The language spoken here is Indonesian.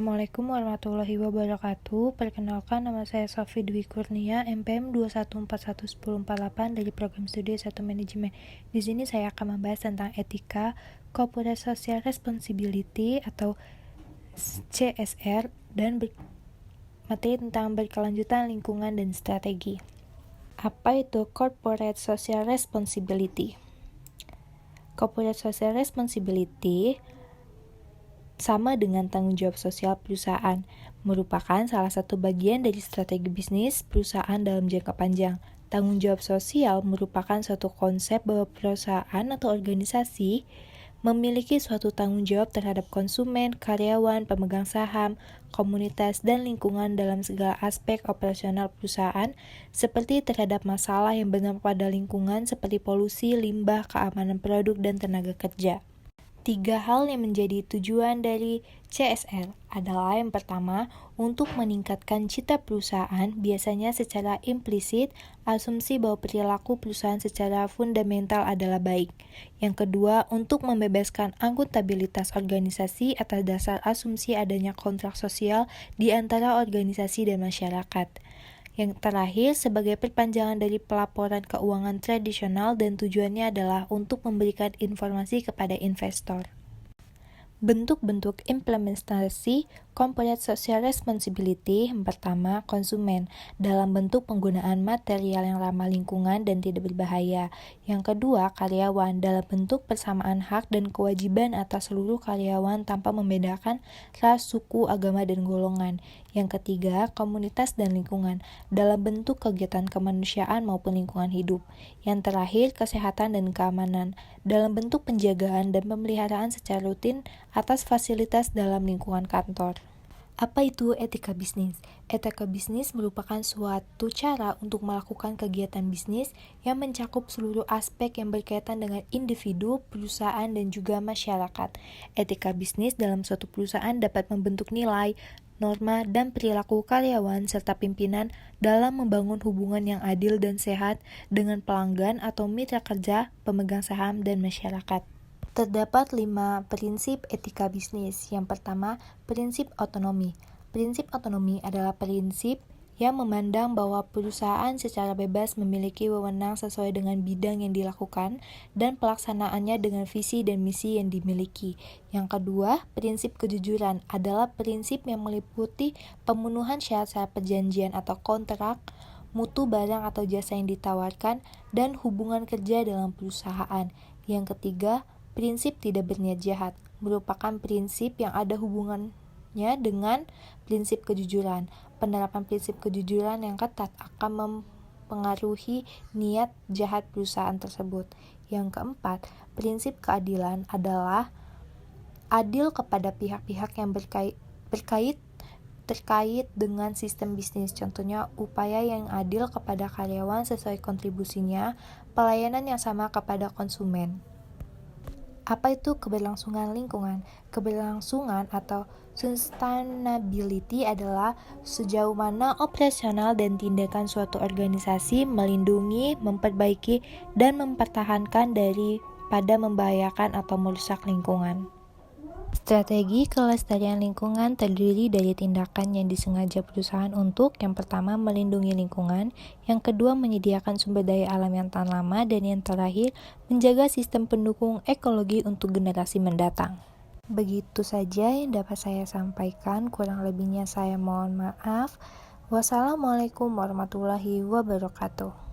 Assalamualaikum warahmatullahi wabarakatuh. Perkenalkan, nama saya Sofi Dwi Kurnia, MPM 2141148 dari Program Studi S1 Manajemen. Di sini saya akan membahas tentang etika, Corporate Social Responsibility atau CSR, dan materi tentang berkelanjutan lingkungan dan strategi. Apa itu Corporate Social Responsibility? Corporate Social Responsibility sama dengan tanggung jawab sosial perusahaan, merupakan salah satu bagian dari strategi bisnis perusahaan dalam jangka panjang. Tanggung jawab sosial merupakan suatu konsep bahwa perusahaan atau organisasi memiliki suatu tanggung jawab terhadap konsumen, karyawan, pemegang saham, komunitas, dan lingkungan dalam segala aspek operasional perusahaan, seperti terhadap masalah yang berdampak pada lingkungan seperti polusi, limbah, keamanan produk, dan tenaga kerja. 3 hal yang menjadi tujuan dari CSR adalah yang pertama, untuk meningkatkan citra perusahaan, biasanya secara implisit, asumsi bahwa perilaku perusahaan secara fundamental adalah baik. Yang kedua, untuk membebaskan akuntabilitas organisasi atas dasar asumsi adanya kontrak sosial di antara organisasi dan masyarakat. Yang terakhir, sebagai perpanjangan dari pelaporan keuangan tradisional dan tujuannya adalah untuk memberikan informasi kepada investor. Bentuk-bentuk implementasi Corporate Social Responsibility. Yang pertama, konsumen, dalam bentuk penggunaan material yang ramah lingkungan dan tidak berbahaya. Yang kedua, karyawan, dalam bentuk persamaan hak dan kewajiban atas seluruh karyawan tanpa membedakan ras, suku, agama, dan golongan. Yang ketiga, komunitas dan lingkungan, dalam bentuk kegiatan kemanusiaan maupun lingkungan hidup. Yang terakhir, kesehatan dan keamanan, dalam bentuk penjagaan dan pemeliharaan secara rutin atas fasilitas dalam lingkungan kantor. Apa itu etika bisnis? Etika bisnis merupakan suatu cara untuk melakukan kegiatan bisnis yang mencakup seluruh aspek yang berkaitan dengan individu, perusahaan, dan juga masyarakat. Etika bisnis dalam suatu perusahaan dapat membentuk nilai, norma, dan perilaku karyawan serta pimpinan dalam membangun hubungan yang adil dan sehat dengan pelanggan atau mitra kerja, pemegang saham, dan masyarakat. Terdapat 5 prinsip etika bisnis. Yang pertama, prinsip otonomi. Prinsip otonomi adalah prinsip yang memandang bahwa perusahaan secara bebas memiliki wewenang sesuai dengan bidang yang dilakukan dan pelaksanaannya dengan visi dan misi yang dimiliki. Yang kedua, prinsip kejujuran adalah prinsip yang meliputi pemenuhan syarat-syarat perjanjian atau kontrak, mutu barang atau jasa yang ditawarkan, dan hubungan kerja dalam perusahaan. Yang ketiga, prinsip tidak berniat jahat merupakan prinsip yang ada hubungannya dengan prinsip kejujuran. Penerapan prinsip kejujuran yang ketat akan mempengaruhi niat jahat perusahaan tersebut. Yang keempat, prinsip keadilan adalah adil kepada pihak-pihak yang terkait dengan sistem bisnis. Contohnya, upaya yang adil kepada karyawan sesuai kontribusinya, pelayanan yang sama kepada konsumen. Apa itu keberlangsungan lingkungan? Keberlangsungan atau sustainability adalah sejauh mana operasional dan tindakan suatu organisasi melindungi, memperbaiki, dan mempertahankan daripada membahayakan atau merusak lingkungan. Strategi kelestarian lingkungan terdiri dari tindakan yang disengaja perusahaan untuk, yang pertama, melindungi lingkungan, yang kedua, menyediakan sumber daya alam yang tahan lama, dan yang terakhir, menjaga sistem pendukung ekologi untuk generasi mendatang. Begitu saja yang dapat saya sampaikan, kurang lebihnya saya mohon maaf. Wassalamualaikum warahmatullahi wabarakatuh.